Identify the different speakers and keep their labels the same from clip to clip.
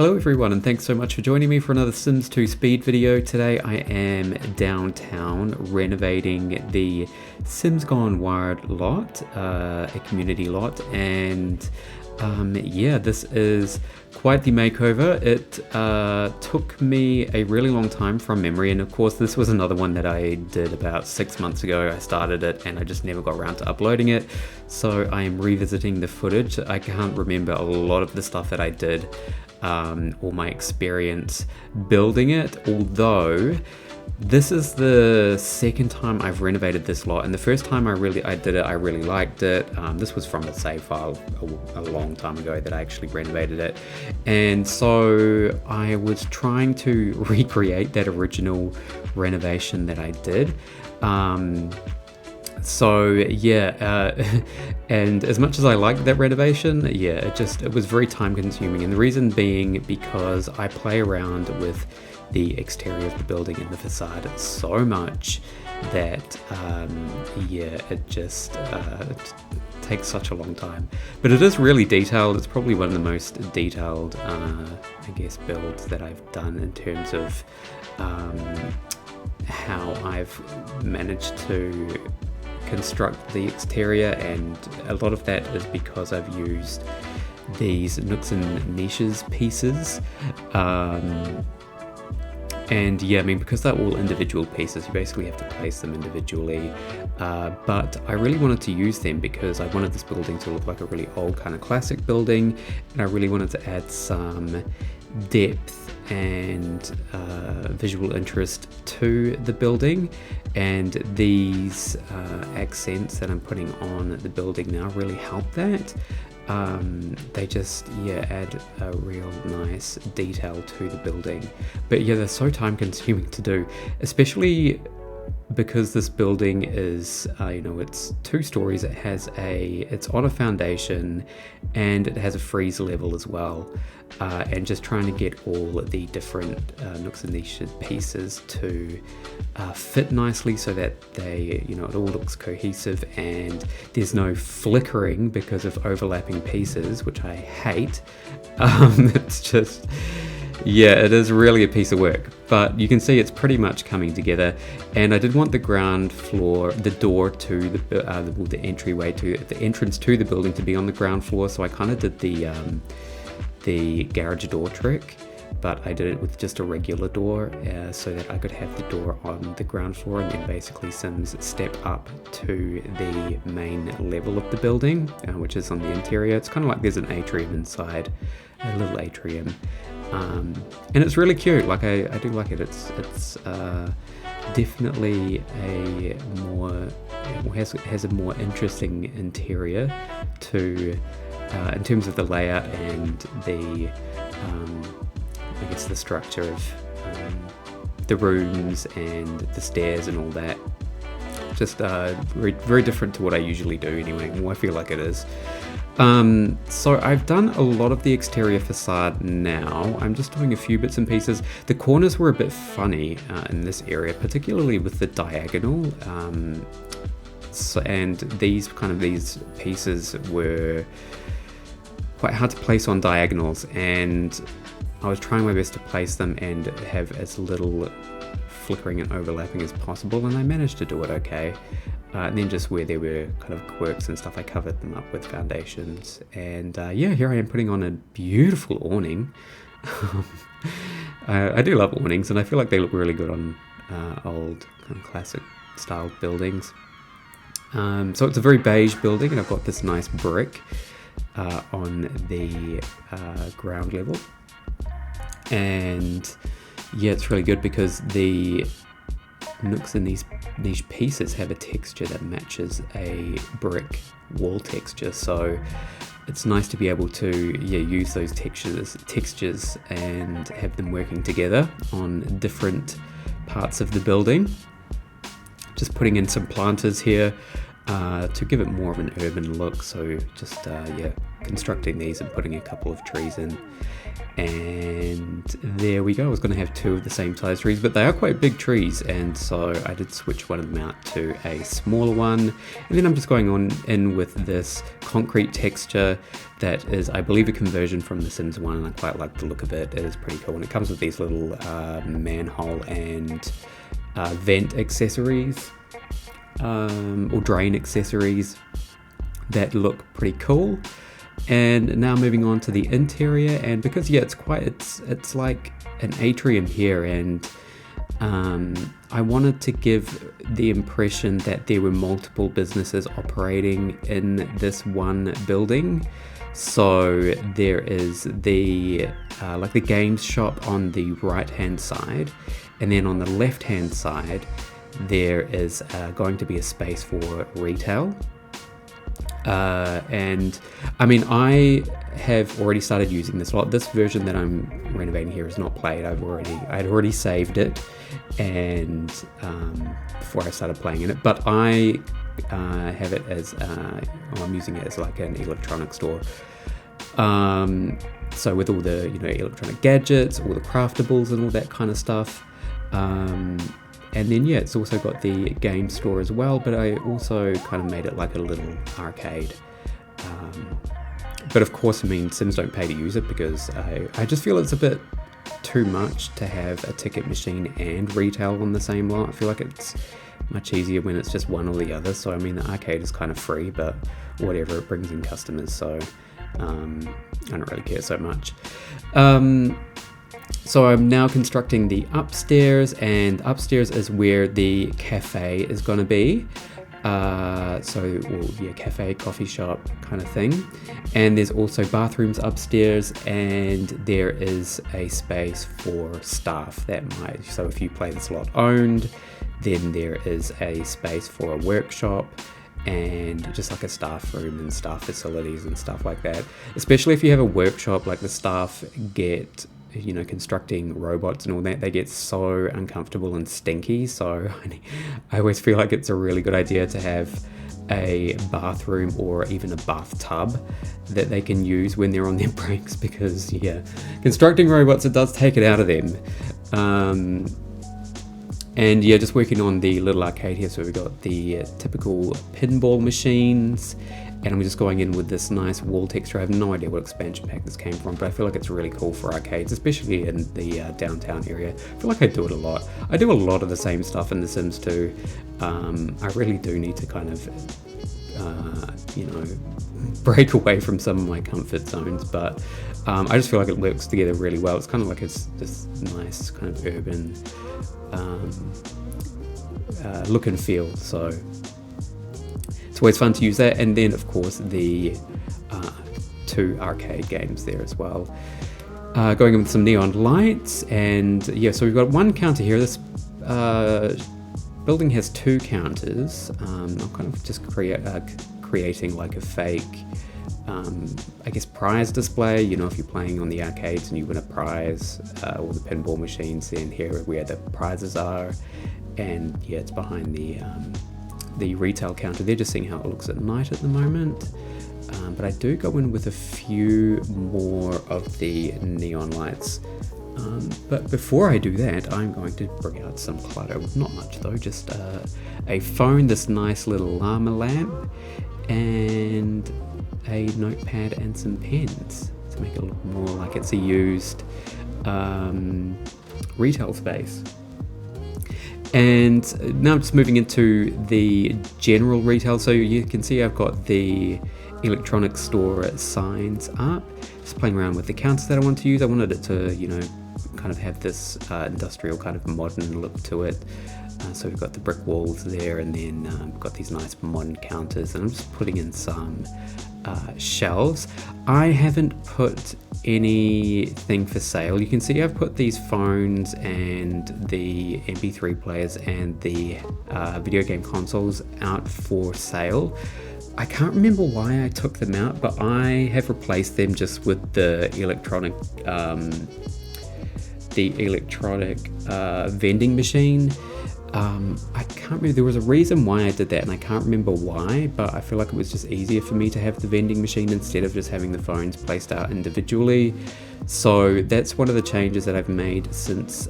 Speaker 1: Hello everyone, and thanks so much for joining me for another Sims 2 speed video. Today I am downtown renovating the Sims Gone Wild lot, a community lot, and yeah, this is quite the makeover. It took me a really long time from memory, and of course this was another one that I did about 6 months ago. I started it and I just never got around to uploading it, so I am revisiting the footage. I can't remember a lot of the stuff that I did or my experience building it, although this is the second time I've renovated this lot, and the first time I did it, I really liked it. This was from a save file a long time ago that I actually renovated it, and so I was trying to recreate that original renovation that I did. So yeah, and as much as I liked that renovation, yeah, it was very time consuming, and the reason being because I play around with the exterior of the building and the facade so much that yeah, it just it takes such a long time. But it is really detailed. It's probably one of the most detailed I guess builds that I've done in terms of how I've managed to construct the exterior, and a lot of that is because I've used these nooks and niches pieces, and yeah, I mean, because they're all individual pieces, you basically have to place them individually, but I really wanted to use them because I wanted this building to look like a really old kind of classic building, and I really wanted to add some depth and visual interest to the building, and these accents that I'm putting on the building now really help that. They just, yeah, add a real nice detail to the building. But yeah, they're so time consuming to do, especially because this building is, you know, it's 2 stories. It's on a foundation, and it has a freeze level as well. And just trying to get all the different nooks and niche pieces to fit nicely so that they, you know, it all looks cohesive and there's no flickering because of overlapping pieces, which I hate. It's just, yeah, it is really a piece of work, but you can see it's pretty much coming together. And I did want the ground floor, the door to the entryway to the entrance to the building to be on the ground floor, so I kind of did the garage door trick, but I did it with just a regular door so that I could have the door on the ground floor, and then basically Sims step up to the main level of the building, which is on the interior. It's kind of like there's an atrium inside, a little atrium, and it's really cute. Like I do like it. It's definitely has a more interesting interior to in terms of the layout and the I guess the structure of the rooms and the stairs and all that. Just very, very different to what I usually do anyway. Well, I feel like it is. So I've done a lot of the exterior facade now. I'm just doing a few bits and pieces. The corners were a bit funny in this area, particularly with the diagonal. And these pieces were quite hard to place on diagonals, and I was trying my best to place them and have as little flickering and overlapping as possible, and I managed to do it okay. And then just where there were kind of quirks and stuff, I covered them up with foundations. And yeah, here I am putting on a beautiful awning. I do love awnings, and I feel like they look really good on old kind of classic style buildings. So it's a very beige building, and I've got this nice brick on the ground level, and yeah, it's really good because the nooks in these pieces have a texture that matches a brick wall texture, so it's nice to be able to use those textures and have them working together on different parts of the building. Just putting in some planters here. to give it more of an urban look. So just yeah, constructing these and putting a couple of trees in. And there we go. I was going to have 2 of the same size trees, but they are quite big trees, and so I did switch one of them out to a smaller one. And then I'm just going on in with this concrete texture that is, I believe, a conversion from The Sims 1, and I quite like the look of it. It is pretty cool, and it comes with these little manhole and vent accessories, or drain accessories that look pretty cool. And now moving on to the interior, and because yeah, it's like an atrium here, and I wanted to give the impression that there were multiple businesses operating in this one building. So there is the like the games shop on the right hand side, and then on the left hand side there is going to be a space for retail. And I mean, I have already started using this a lot. This version that I'm renovating here is not played. I'd already saved it, and before I started playing in it. But I have it as I'm using it as like an electronic store. So with all the electronic gadgets, all the craftables, and all that kind of stuff. And then yeah, it's also got the game store as well, but I also kind of made it like a little arcade. But of course, I mean, Sims don't pay to use it, because I just feel it's a bit too much to have a ticket machine and retail on the same lot. I feel like it's much easier when it's just one or the other. So I mean, the arcade is kind of free, but whatever, it brings in customers, so I don't really care so much. So I'm now constructing the upstairs, and upstairs is where the cafe is going to be. Cafe, coffee shop kind of thing. And there's also bathrooms upstairs, and there is a space for staff so if you play this lot owned, then there is a space for a workshop, and just like a staff room and staff facilities and stuff like that. Especially if you have a workshop, like the staff get, constructing robots and all that, they get so uncomfortable and stinky. So I always feel like it's a really good idea to have a bathroom or even a bathtub that they can use when they're on their breaks, because yeah, constructing robots, it does take it out of them. And yeah, just working on the little arcade here. So we've got the typical pinball machines, and I'm just going in with this nice wall texture. I have no idea what expansion pack this came from, but I feel like it's really cool for arcades, especially in the downtown area. I feel like I do it a lot. I do a lot of the same stuff in The Sims 2. I really do need to kind of, break away from some of my comfort zones, but I just feel like it works together really well. It's kind of like this nice kind of urban look and feel, so it's always fun to use that. And then of course the 2 arcade games there as well, going in with some neon lights. And yeah, so we've got 1 counter here. This building has 2 counters. I'm kind of just creating like a fake I guess prize display. If you're playing on the arcades and you win a prize, or the pinball machines, then here where the prizes are. And yeah, it's behind the retail counter. They're just seeing how it looks at night at the moment. But I do go in with a few more of the neon lights. But before I do that, I'm going to bring out some clutter. Not much though, just a phone, this nice little llama lamp, and a notepad and some pens to make it look more like it's a used retail space. And now I'm just moving into the general retail. So you can see I've got the electronics store signs up, just playing around with the counters that I want to use. I wanted it to, kind of have this industrial kind of modern look to it. So we've got the brick walls there, and then we've got these nice modern counters, and I'm just putting in some shelves. I haven't put anything for sale. You can see I've put these phones and the MP3 players and the video game consoles out for sale. I can't remember why I took them out, but I have replaced them just with the electronic vending machine. I can't remember, there was a reason why I did that, and I can't remember why, but I feel like it was just easier for me to have the vending machine instead of just having the phones placed out individually. So that's one of the changes that I've made since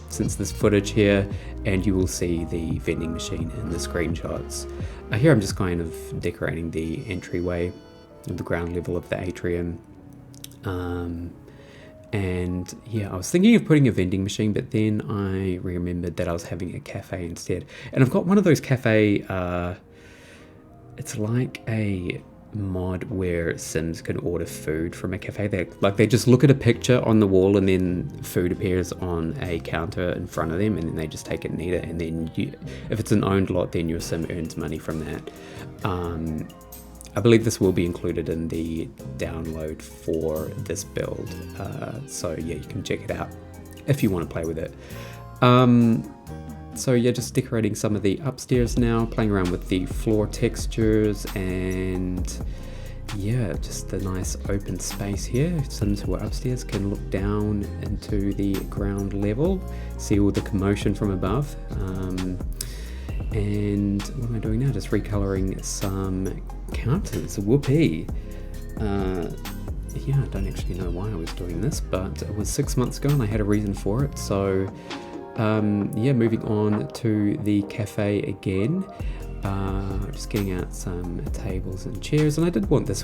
Speaker 1: this footage here, and you will see the vending machine in the screenshots. Here I'm just kind of decorating the entryway, the ground level of the atrium. And yeah, I was thinking of putting a vending machine, but then I remembered that I was having a cafe instead. And I've got one of those cafe, it's like a mod where Sims can order food from a cafe. They just look at a picture on the wall, and then food appears on a counter in front of them, and then they just take it and eat it. And then if it's an owned lot, then your Sim earns money from that. I believe this will be included in the download for this build, so yeah, you can check it out if you want to play with it. So yeah, just decorating some of the upstairs now, playing around with the floor textures, and yeah, just the nice open space here. Sims who are upstairs can look down into the ground level, see all the commotion from above. And what am I doing now? Just recoloring some counters. Whoopee. Yeah, I don't actually know why I was doing this, but it was 6 months ago and I had a reason for it. So yeah, moving on to the cafe again. Just getting out some tables and chairs, and I did want this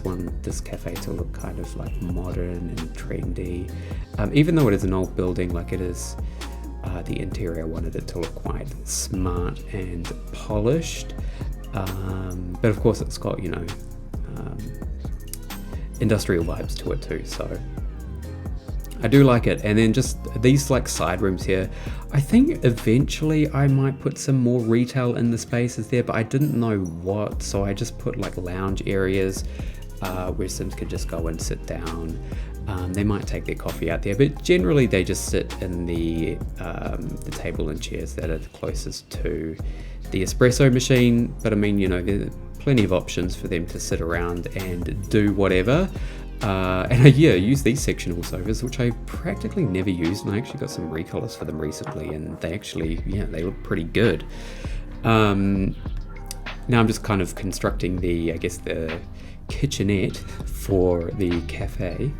Speaker 1: cafe to look kind of like modern and trendy. Even though it is an old building, like it is, the interior, I wanted it to look quite smart and polished, but of course it's got, you know, industrial vibes to it too, so I do like it. And then just these like side rooms here, I think eventually I might put some more retail in the spaces there, but I didn't know what, so I just put like lounge areas where Sims could just go and sit down. They might take their coffee out there, but generally they just sit in the table and chairs that are the closest to the espresso machine. But I mean, you know, there are plenty of options for them to sit around and do whatever. And yeah, use these sectional sofas, which I practically never used, and I actually got some recolors for them recently, and they actually, yeah, they look pretty good. Now I'm just kind of constructing I guess the kitchenette for the cafe.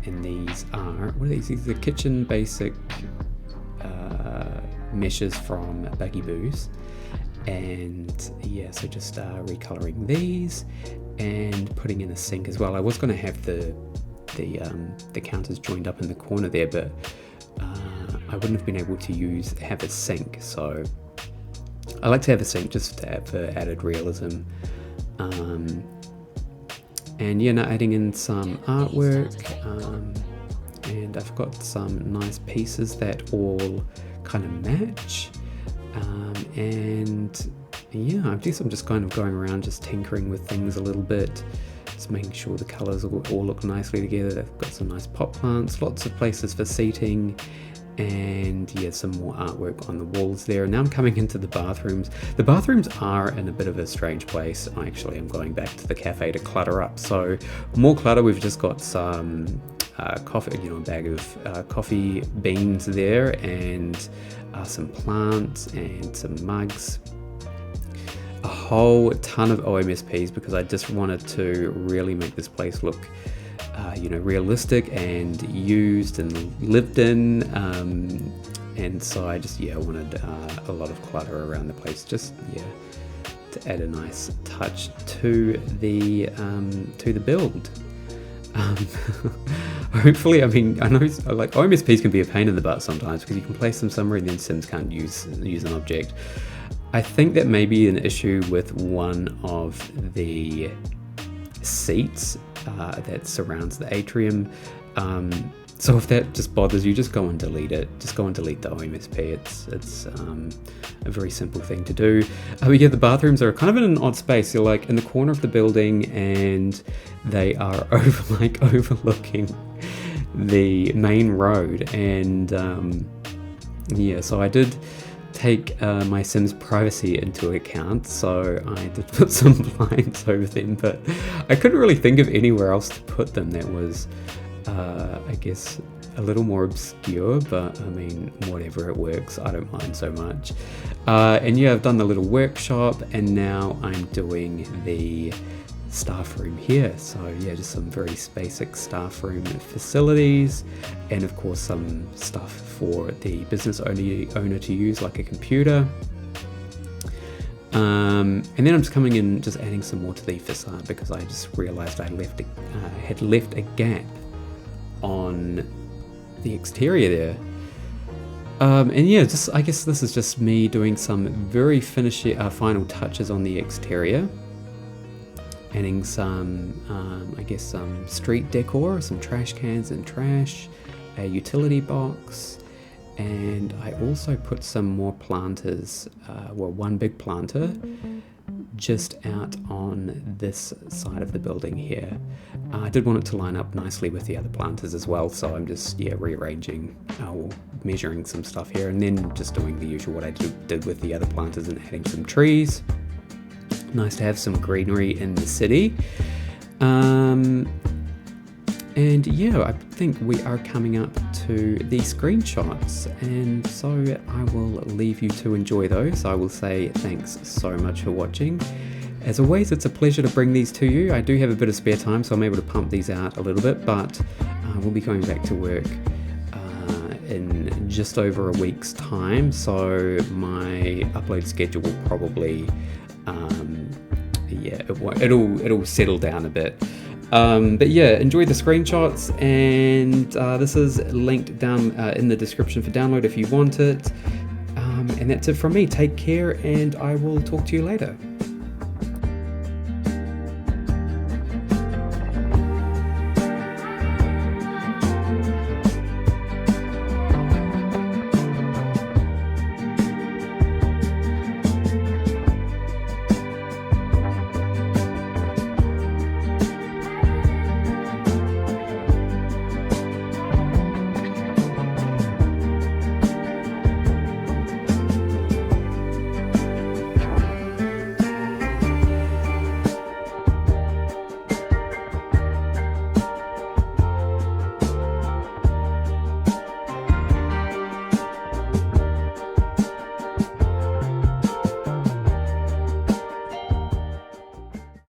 Speaker 1: And these are, what are these? These are the kitchen basic meshes from Buggy Boos. And yeah, so just recoloring these and putting in a sink as well. I was going to have the counters joined up in the corner there, but I wouldn't have been able to have a sink. So I like to have a sink just for added realism. And yeah, now adding in some artwork, and I've got some nice pieces that all kind of match. And yeah, I guess I'm just kind of going around just tinkering with things a little bit, just making sure the colors all look nicely together. They've got some nice pot plants, lots of places for seating, and yeah, some more artwork on the walls there. Now I'm coming into the bathrooms. The bathrooms are in a bit of a strange place. Actually, I'm going back to the cafe to clutter up. So more clutter. We've just got some coffee, you know, a bag of coffee beans there, and some plants and some mugs. A whole ton of OMSPs because I just wanted to really make this place look you know, realistic and used and lived in, and so I just, yeah, wanted a lot of clutter around the place, just, yeah, to add a nice touch to the build. Hopefully, I mean, I know like OMSPs can be a pain in the butt sometimes because you can place them somewhere and then Sims can't use an object. I think that may be an issue with one of the seats that surrounds the atrium. So if that just bothers you, just go and delete it. Just go and delete the OMSP. It's a very simple thing to do. Yeah, the bathrooms are kind of in an odd space. They're like in the corner of the building, and they are overlooking the main road. And yeah, so I did take my Sims privacy into account, so I did put some blinds over them, but I couldn't really think of anywhere else to put them that was I guess a little more obscure, but I mean, whatever, it works. I don't mind so much. And yeah, I've done the little workshop, and now I'm doing the staff room here. So yeah, just some very basic staff room facilities, and of course some stuff for the business owner to use, like a computer. And then I'm just coming in, just adding some more to the facade, because I just realized I had left a gap on the exterior there. And yeah, just I guess this is just me doing some very final touches on the exterior, adding some I guess some street decor, some trash cans and trash, a utility box, and I also put some more planters, well, one big planter just out on this side of the building here. I did want it to line up nicely with the other planters as well, so I'm just rearranging or measuring some stuff here, and then just doing the usual what I did with the other planters and adding some trees. Nice to have some greenery in the city. And yeah, I think we are coming up to the screenshots, and so I will leave you to enjoy those. I will say thanks so much for watching. As always, it's a pleasure to bring these to you. I do have a bit of spare time, so I'm able to pump these out a little bit, but we'll be going back to work in just over a week's time, so my upload schedule will probably, it'll settle down a bit. But yeah, enjoy the screenshots, and this is linked down in the description for download if you want it. And that's it from me. Take care, and I will talk to you later.